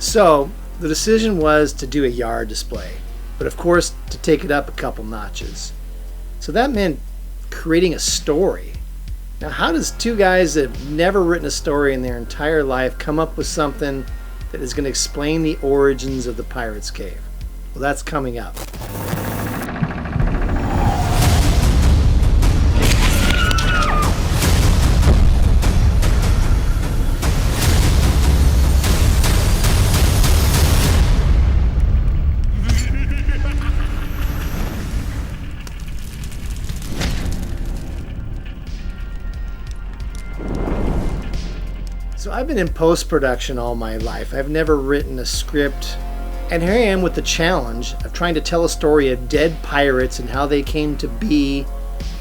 So the decision was to do a yard display, but of course to take it up a couple notches. So that meant creating a story. Now, how does two guys that have never written a story in their entire life come up with something that is going to explain the origins of the Pirate's Cave? Well, that's coming up. So I've been in post-production all my life. I've never written a script. And here I am with the challenge of trying to tell a story of dead pirates and how they came to be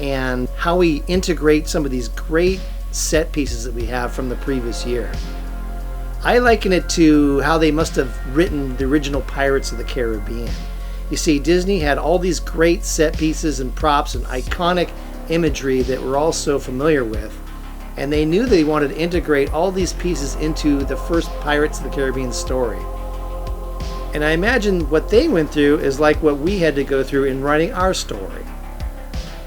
and how we integrate some of these great set pieces that we have from the previous year. I liken it to how they must have written the original Pirates of the Caribbean. You see, Disney had all these great set pieces and props and iconic imagery that we're all so familiar with. And they knew they wanted to integrate all these pieces into the first Pirates of the Caribbean story. And I imagine what they went through is like what we had to go through in writing our story.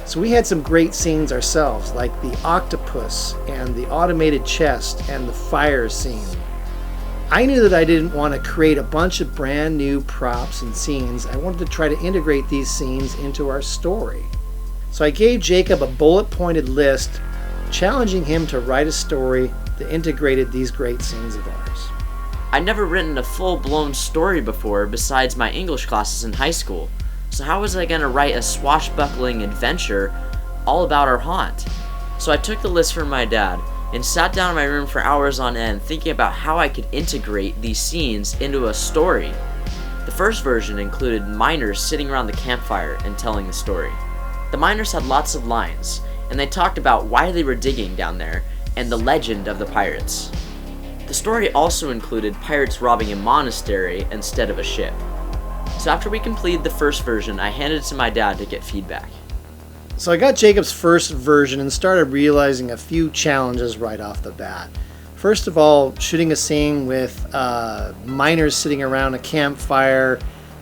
So we had some great scenes ourselves, like the octopus and the automated chest and the fire scene. I knew that I didn't want to create a bunch of brand new props and scenes. I wanted to try to integrate these scenes into our story. So I gave Jacob a bullet-pointed list challenging him to write a story that integrated these great scenes of ours. I'd never written a full-blown story before besides my English classes in high school, so how was I going to write a swashbuckling adventure all about our haunt? So I took the list from my dad and sat down in my room for hours on end thinking about how I could integrate these scenes into a story. The first version included miners sitting around the campfire and telling the story. The miners had lots of lines, and they talked about why they were digging down there and the legend of the pirates. The story also included pirates robbing a monastery instead of a ship. So after we completed the first version, I handed it to my dad to get feedback. So I got Jacob's first version and started realizing a few challenges right off the bat. First of all, shooting a scene with miners sitting around a campfire,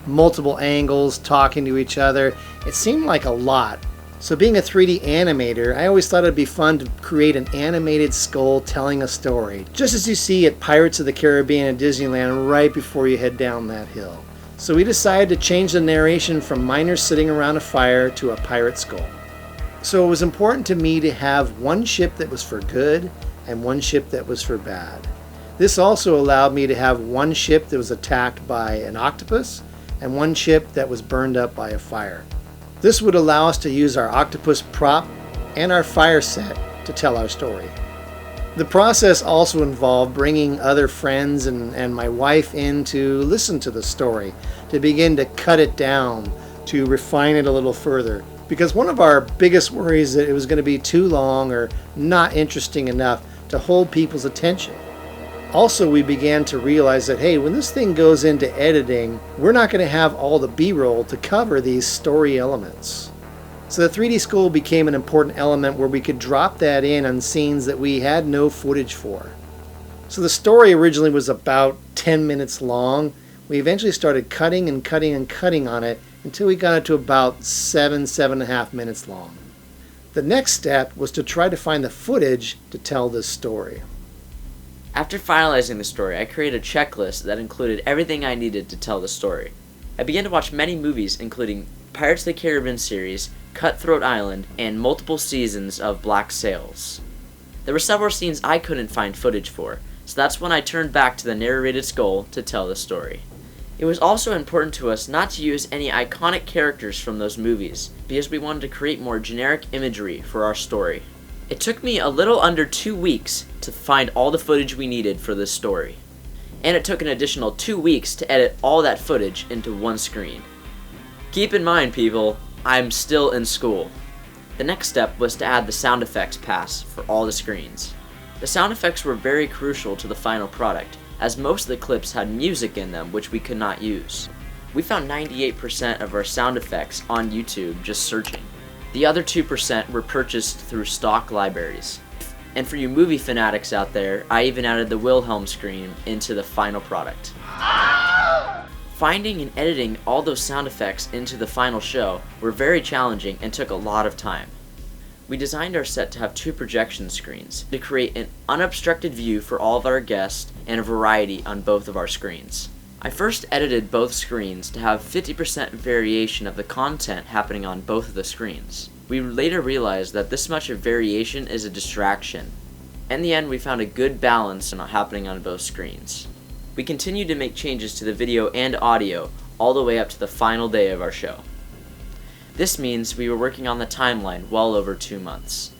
multiple angles, talking to each other, it seemed like a lot. So being a 3D animator, I always thought it'd be fun to create an animated skull telling a story, just as you see at Pirates of the Caribbean at Disneyland right before you head down that hill. So we decided to change the narration from miners sitting around a fire to a pirate skull. So it was important to me to have one ship that was for good and one ship that was for bad. This also allowed me to have one ship that was attacked by an octopus and one ship that was burned up by a fire. This would allow us to use our octopus prop and our fire set to tell our story. The process also involved bringing other friends and my wife in to listen to the story, to begin to cut it down, to refine it a little further. Because one of our biggest worries is that it was going to be too long or not interesting enough to hold people's attention. Also, we began to realize that, hey, when this thing goes into editing, we're not going to have all the B-roll to cover these story elements. So the 3D school became an important element where we could drop that in on scenes that we had no footage for. So the story originally was about 10 minutes long. We eventually started cutting and cutting and cutting on it until we got it to about 7.5 minutes long. The next step was to try to find the footage to tell this story. After finalizing the story, I created a checklist that included everything I needed to tell the story. I began to watch many movies, including Pirates of the Caribbean series, Cutthroat Island, and multiple seasons of Black Sails. There were several scenes I couldn't find footage for, so that's when I turned back to the narrated skull to tell the story. It was also important to us not to use any iconic characters from those movies, because we wanted to create more generic imagery for our story. It took me a little under 2 weeks to find all the footage we needed for this story. And it took an additional 2 weeks to edit all that footage into one screen. Keep in mind, people, I'm still in school. The next step was to add the sound effects pass for all the screens. The sound effects were very crucial to the final product, as most of the clips had music in them which we could not use. We found 98% of our sound effects on YouTube just searching. The other 2% were purchased through stock libraries. And for you movie fanatics out there, I even added the Wilhelm scream into the final product. Finding and editing all those sound effects into the final show were very challenging and took a lot of time. We designed our set to have 2 projection screens to create an unobstructed view for all of our guests and a variety on both of our screens. I first edited both screens to have 50% variation of the content happening on both of the screens. We later realized that this much of variation is a distraction. In the end, we found a good balance happening on both screens. We continued to make changes to the video and audio all the way up to the final day of our show. This means we were working on the timeline well over 2 months.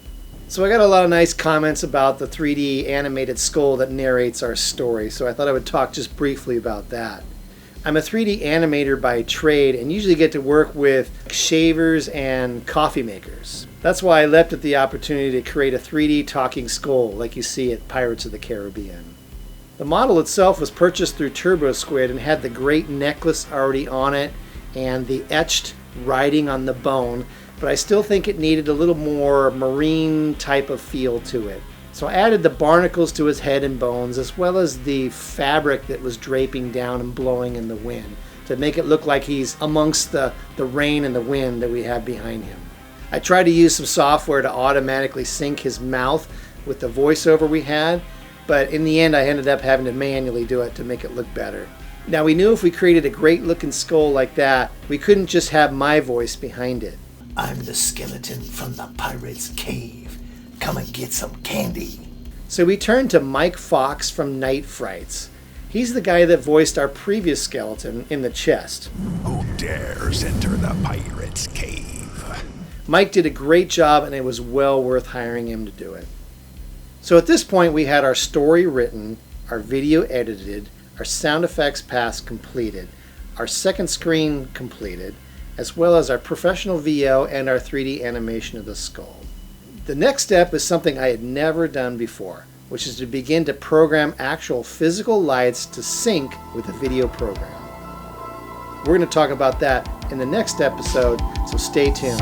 So I got a lot of nice comments about the 3D animated skull that narrates our story, so I thought I would talk just briefly about that. I'm a 3D animator by trade and usually get to work with shavers and coffee makers. That's why I leapt at the opportunity to create a 3D talking skull like you see at Pirates of the Caribbean. The model itself was purchased through TurboSquid and had the great necklace already on it and the etched writing on the bone, but I still think it needed a little more marine type of feel to it. So I added the barnacles to his head and bones, as well as the fabric that was draping down and blowing in the wind, to make it look like he's amongst the rain and the wind that we have behind him. I tried to use some software to automatically sync his mouth with the voiceover we had, but in the end I ended up having to manually do it to make it look better. Now we knew if we created a great looking skull like that, we couldn't just have my voice behind it. I'm the skeleton from the pirate's cave. Come and get some candy. So we turned to Mike Fox from Night Frights. He's the guy that voiced our previous skeleton in the chest. Who dares enter the pirate's cave? Mike did a great job and it was well worth hiring him to do it. So at this point we had our story written, our video edited, our sound effects pass completed, our second screen completed, as well as our professional VO and our 3D animation of the skull. The next step is something I had never done before, which is to begin to program actual physical lights to sync with the video program. We're going to talk about that in the next episode, so stay tuned.